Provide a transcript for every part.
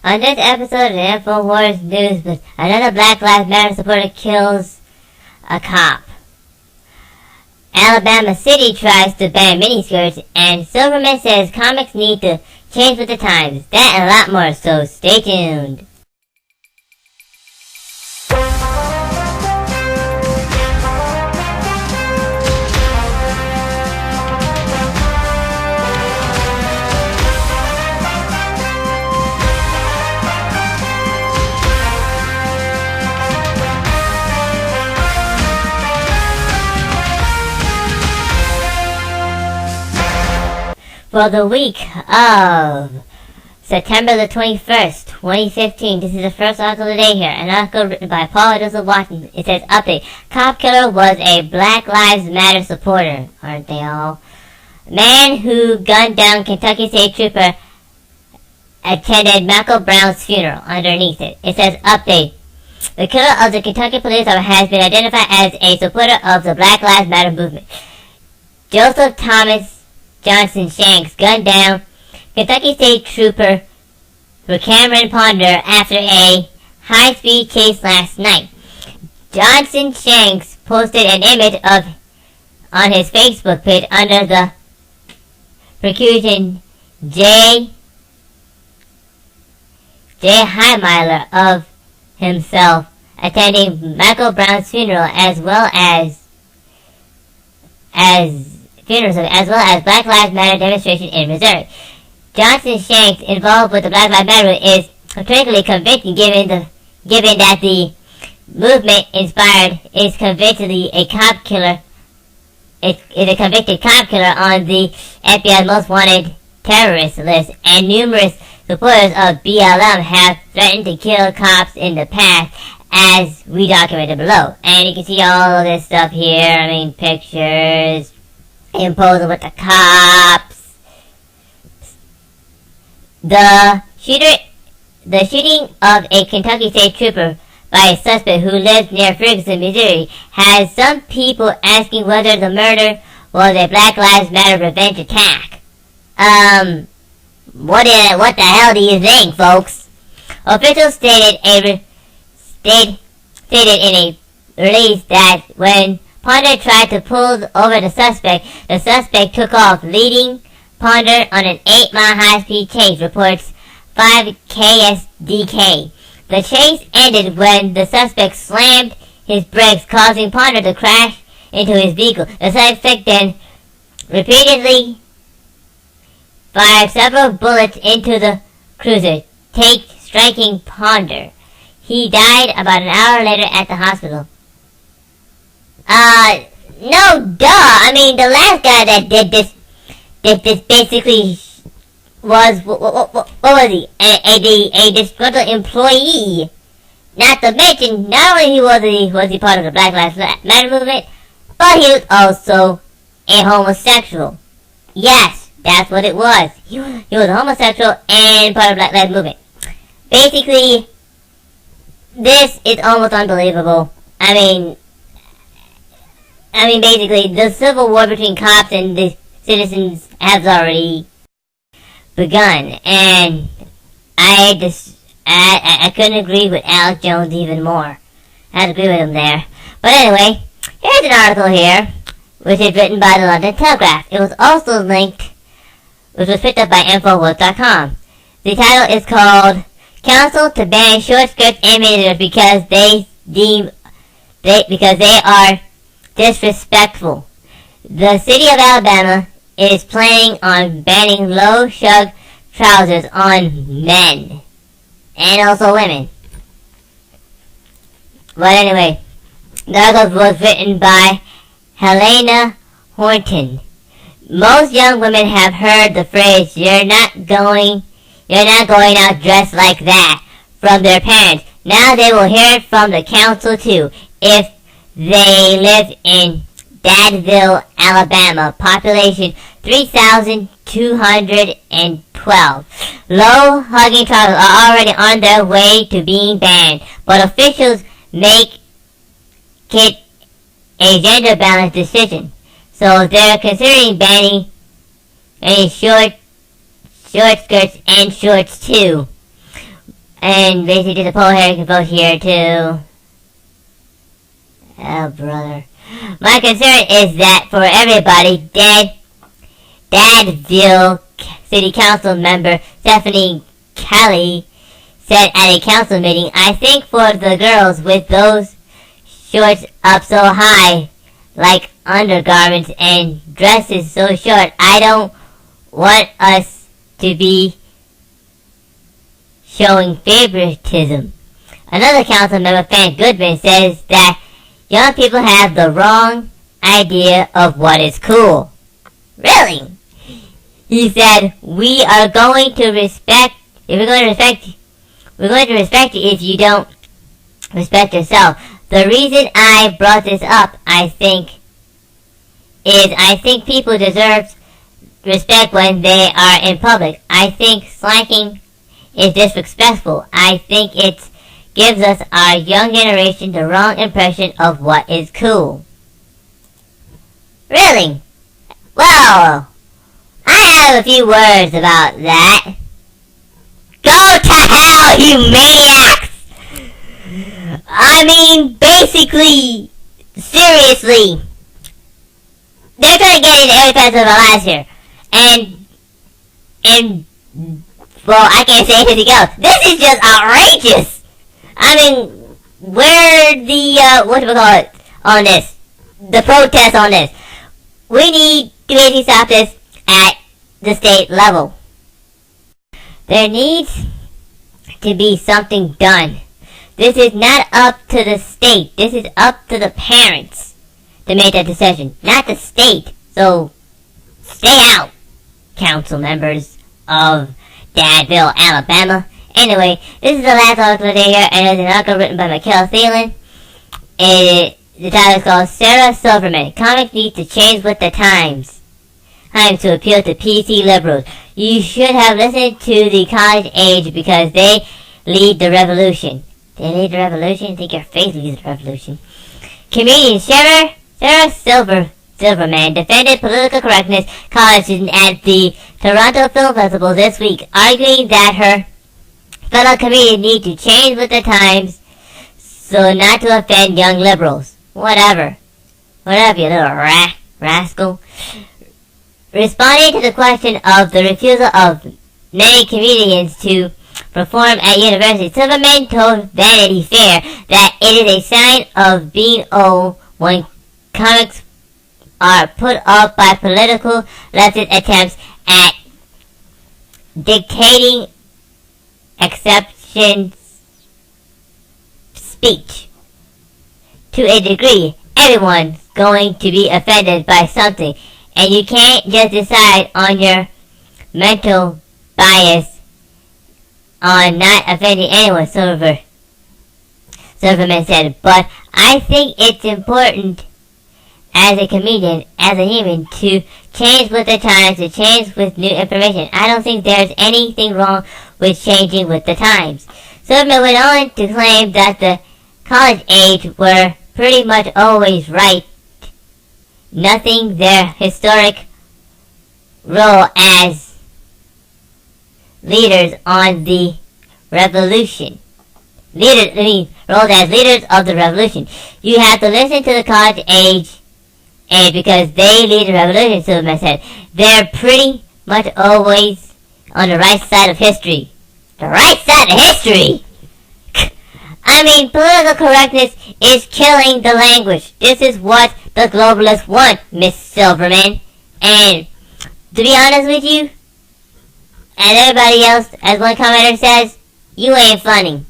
On this episode of the Infowars News, another Black Lives Matter supporter kills a cop. Alabama City tries to ban miniskirts, and Silverman says comics need to change with the times. That and a lot more, so stay tuned. For the week of September the 21st, 2015, this is the first article of the day here, an article written by Paul Joseph Watson. It says, update, cop killer was a Black Lives Matter supporter. Aren't they all? Man who gunned down Kentucky State Trooper attended Michael Brown's funeral. Underneath it, it says, update, the killer of the Kentucky police officer has been identified as a supporter of the Black Lives Matter movement. Joseph Thomas Johnson Shanks gunned down Kentucky State Trooper Cameron Ponder after a high-speed chase last night. Johnson Shanks posted an image on his Facebook page under the precaution J. Heimeiler of himself attending Michael Brown's funeral as well as Black Lives Matter demonstration in Missouri. Johnson Shanks, involved with the Black Lives Matter, is particularly convincing given that the movement is convicted cop killer on the FBI's most wanted terrorist list, and numerous supporters of BLM have threatened to kill cops in the past, as we documented below. And you can see all of this stuff here. I mean, pictures, imposing with the cops. The shooting of a Kentucky State Trooper by a suspect who lives near Ferguson, Missouri, has some people asking whether the murder was a Black Lives Matter revenge attack. What the hell do you think, folks? Officials stated in a release that when Ponder tried to pull over the suspect took off, leading Ponder on an 8-mile high-speed chase, reports 5 KSDK. The chase ended when the suspect slammed his brakes, causing Ponder to crash into his vehicle. The suspect then repeatedly fired several bullets into the cruiser, striking Ponder. He died about an hour later at the hospital. No, duh. I mean, the last guy that did this basically was, what was he? A disgruntled employee. Not to mention, not only was he part of the Black Lives Matter movement, but he was also a homosexual. Yes, that's what it was. He was a homosexual and part of the Black Lives movement. Basically, this is almost unbelievable. I mean, basically, the civil war between cops and the citizens has already begun, and I couldn't agree with Alex Jones even more. I had to agree with him there. But anyway, here's an article here, which is written by the London Telegraph. It was also linked, which was picked up by Infowars.com. The title is called "Council to Ban Short Skirts and Miniskirts because they are disrespectful." The city of Alabama is planning on banning low shug trousers on men and also women. But anyway, the article was written by Helena Horton. Most young women have heard the phrase "You're not going out dressed like that" from their parents. Now they will hear it from the council too, if they live in Dadville, Alabama. Population 3,212. Low hugging trousers are already on their way to being banned, but officials make it a gender balanced decision. So they're considering banning any short skirts and shorts too. And basically the poll here can vote here too. Oh, brother. My concern is that for everybody, Dadville City Council member Stephanie Kelly said at a council meeting, I think for the girls with those shorts up so high, like undergarments and dresses so short, I don't want us to be showing favoritism. Another council member, Fan Goodman, says that young people have the wrong idea of what is cool. Really? He said, we're going to respect you if you don't respect yourself. The reason I brought this up, I think people deserve respect when they are in public. I think slacking is disrespectful. I think it gives us, our young generation, the wrong impression of what is cool. Really? Well, I have a few words about that. Go to hell, you maniacs! I mean, basically, seriously, they're trying to get into every facet of our lives here. And, well, I can't say anything else. This is just outrageous! I mean, where the, on this? The protest on this. We need to basically stop this at the state level. There needs to be something done. This is not up to the state. This is up to the parents to make that decision, not the state. So, stay out, council members of Dadville, Alabama. Anyway, this is the last article today here, and it's an article written by Michael Thielen. The title is called Sarah Silverman. Comics need to change with the times. Time to appeal to PC liberals. You should have listened to the college age because they lead the revolution. They lead the revolution? I think your face leads the revolution. Comedian Sarah Silverman defended political correctness college student at the Toronto Film Festival this week, arguing that her fellow comedians need to change with the times so not to offend young liberals. Whatever, you little rascal. Responding to the question of the refusal of many comedians to perform at university, Silverman told Vanity Fair that it is a sign of being old when comics are put off by political leftist attempts at dictating acceptance speech. To a degree, everyone's going to be offended by something, and you can't just decide on your mental bias on not offending anyone, Silverman said. But I think it's important as a comedian, as a human, to change with the times, to change with new information. I don't think there's anything wrong with changing with the times. Silverman went on to claim that the college age were pretty much always right, nothing their historic role as leaders on the revolution. Roles as leaders of the revolution. You have to listen to the college age because they lead the revolution, Silverman said. They're pretty much always on the right side of history. The right side of history? I mean, political correctness is killing the language. This is what the globalists want, Miss Silverman. And to be honest with you, and everybody else, as one commenter says, you ain't funny.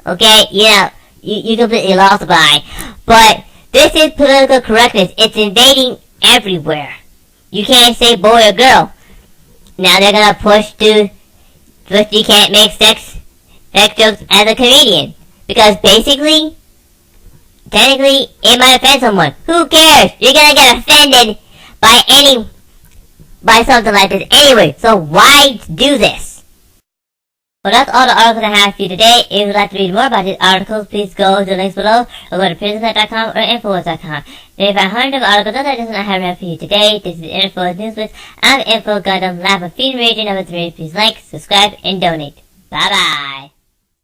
Okay? Yeah, you completely lost the buy. But this is political correctness. It's invading everywhere. You can't say boy or girl. Now they're gonna push to, but you can't make sex jokes as a comedian. Because basically, technically, it might offend someone. Who cares? You're gonna get offended by something like this anyway. So why do this? Well, that's all the articles I have for you today. If you'd like to read more about these articles, please go to the links below, or go to prisonsite.com or Infowars.com. There you find hundreds of articles that I just not have for you today. This is Infowars News Blitz. I'm Info Gundam, Lab of Feeding Region number 3. Please like, subscribe, and donate. Bye-bye.